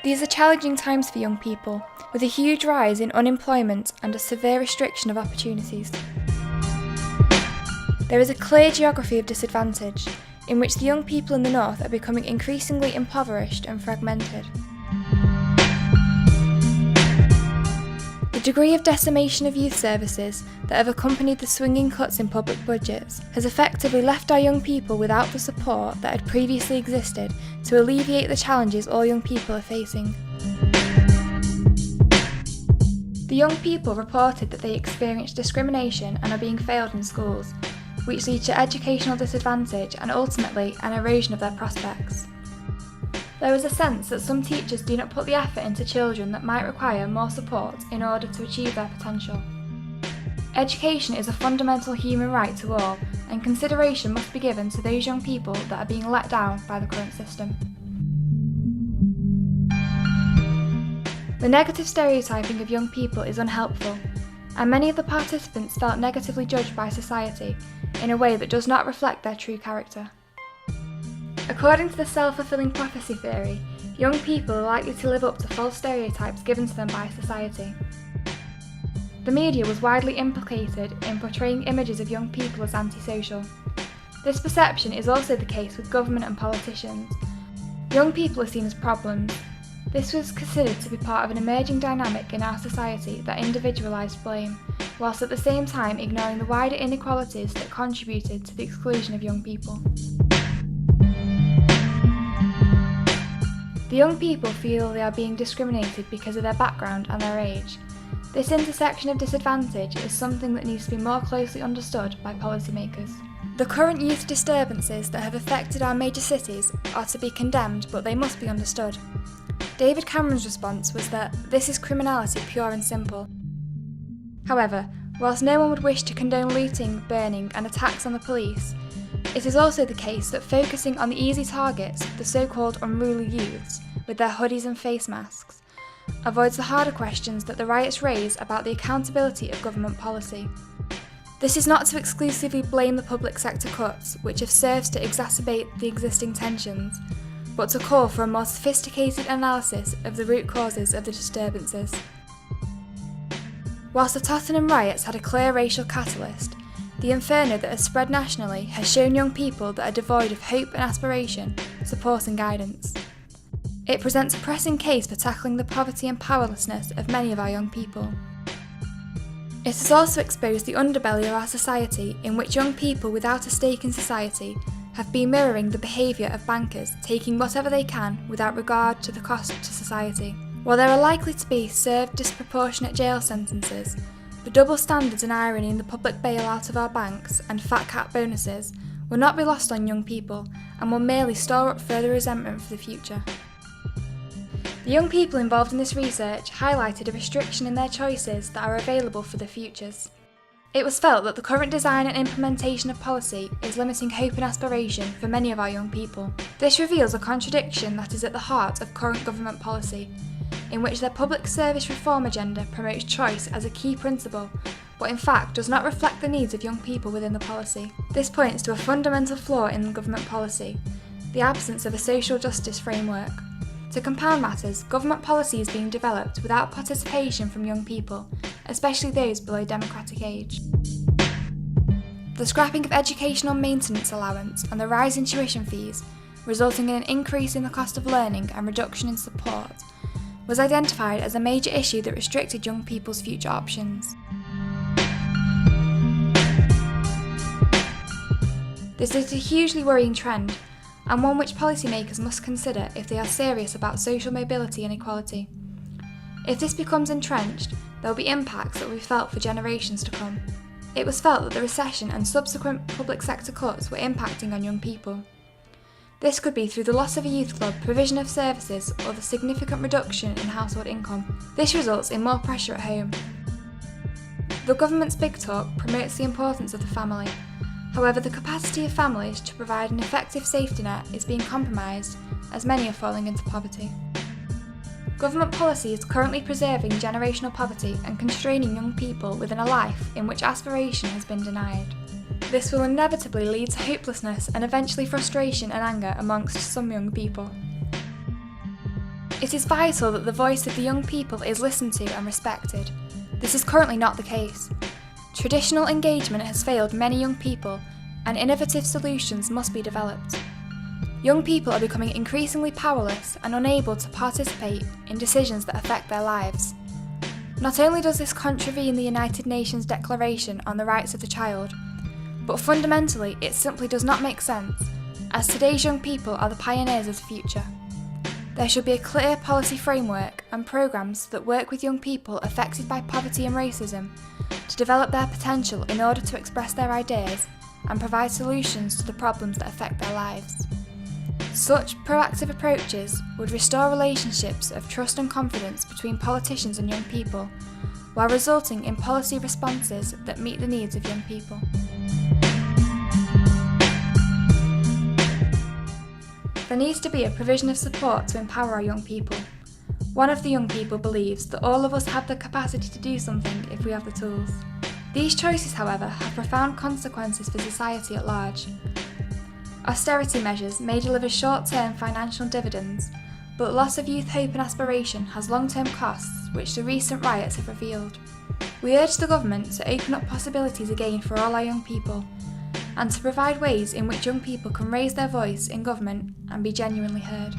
These are challenging times for young people, with a huge rise in unemployment and a severe restriction of opportunities. There is a clear geography of disadvantage, in which the young people in the north are becoming increasingly impoverished and fragmented. The degree of decimation of youth services that have accompanied the swinging cuts in public budgets has effectively left our young people without the support that had previously existed to alleviate the challenges all young people are facing. The young people reported that they experienced discrimination and are being failed in schools, which leads to educational disadvantage and ultimately an erosion of their prospects. There is a sense that some teachers do not put the effort into children that might require more support in order to achieve their potential. Education is a fundamental human right to all, and consideration must be given to those young people that are being let down by the current system. The negative stereotyping of young people is unhelpful, and many of the participants felt negatively judged by society in a way that does not reflect their true character. According to the self-fulfilling prophecy theory, young people are likely to live up to false stereotypes given to them by society. The media was widely implicated in portraying images of young people as antisocial. This perception is also the case with government and politicians. Young people are seen as problems. This was considered to be part of an emerging dynamic in our society that individualised blame, whilst at the same time ignoring the wider inequalities that contributed to the exclusion of young people. The young people feel they are being discriminated because of their background and their age. This intersection of disadvantage is something that needs to be more closely understood by policymakers. The current youth disturbances that have affected our major cities are to be condemned, but they must be understood. David Cameron's response was that this is criminality pure and simple. However, whilst no one would wish to condone looting, burning and attacks on the police, it is also the case that focusing on the easy targets, the so-called unruly youths, with their hoodies and face masks, avoids the harder questions that the riots raise about the accountability of government policy. This is not to exclusively blame the public sector cuts, which have served to exacerbate the existing tensions, but to call for a more sophisticated analysis of the root causes of the disturbances. Whilst the Nottingham riots had a clear racial catalyst, the inferno that has spread nationally has shown young people that are devoid of hope and aspiration, support and guidance. It presents a pressing case for tackling the poverty and powerlessness of many of our young people. It has also exposed the underbelly of our society, in which young people without a stake in society have been mirroring the behaviour of bankers, taking whatever they can without regard to the cost to society. While there are likely to be served disproportionate jail sentences, the double standards and irony in the public bailout of our banks and fat cat bonuses will not be lost on young people and will merely store up further resentment for the future. The young people involved in this research highlighted a restriction in their choices that are available for their futures. It was felt that the current design and implementation of policy is limiting hope and aspiration for many of our young people. This reveals a contradiction that is at the heart of current government policy, in which their public service reform agenda promotes choice as a key principle, but in fact does not reflect the needs of young people within the policy. This points to a fundamental flaw in government policy, the absence of a social justice framework. To compound matters, government policy is being developed without participation from young people, especially those below democratic age. The scrapping of educational maintenance allowance and the rise in tuition fees, resulting in an increase in the cost of learning and reduction in support, was identified as a major issue that restricted young people's future options. This is a hugely worrying trend, and one which policymakers must consider if they are serious about social mobility and equality. If this becomes entrenched, there will be impacts that will be felt for generations to come. It was felt that the recession and subsequent public sector cuts were impacting on young people. This could be through the loss of a youth club, provision of services, or the significant reduction in household income. This results in more pressure at home. The government's Big Talk promotes the importance of the family. However, the capacity of families to provide an effective safety net is being compromised, as many are falling into poverty. Government policy is currently preserving generational poverty and constraining young people within a life in which aspiration has been denied. This will inevitably lead to hopelessness and eventually frustration and anger amongst some young people. It is vital that the voice of the young people is listened to and respected. This is currently not the case. Traditional engagement has failed many young people, and innovative solutions must be developed. Young people are becoming increasingly powerless and unable to participate in decisions that affect their lives. Not only does this contravene the United Nations Declaration on the Rights of the Child, but fundamentally it simply does not make sense, as today's young people are the pioneers of the future. There should be a clear policy framework and programmes that work with young people affected by poverty and racism to develop their potential in order to express their ideas and provide solutions to the problems that affect their lives. Such proactive approaches would restore relationships of trust and confidence between politicians and young people, while resulting in policy responses that meet the needs of young people. There needs to be a provision of support to empower our young people. One of the young people believes that all of us have the capacity to do something if we have the tools. These choices, however, have profound consequences for society at large. Austerity measures may deliver short-term financial dividends, but loss of youth hope and aspiration has long-term costs which the recent riots have revealed. We urge the government to open up possibilities again for all our young people, and to provide ways in which young people can raise their voice in government and be genuinely heard.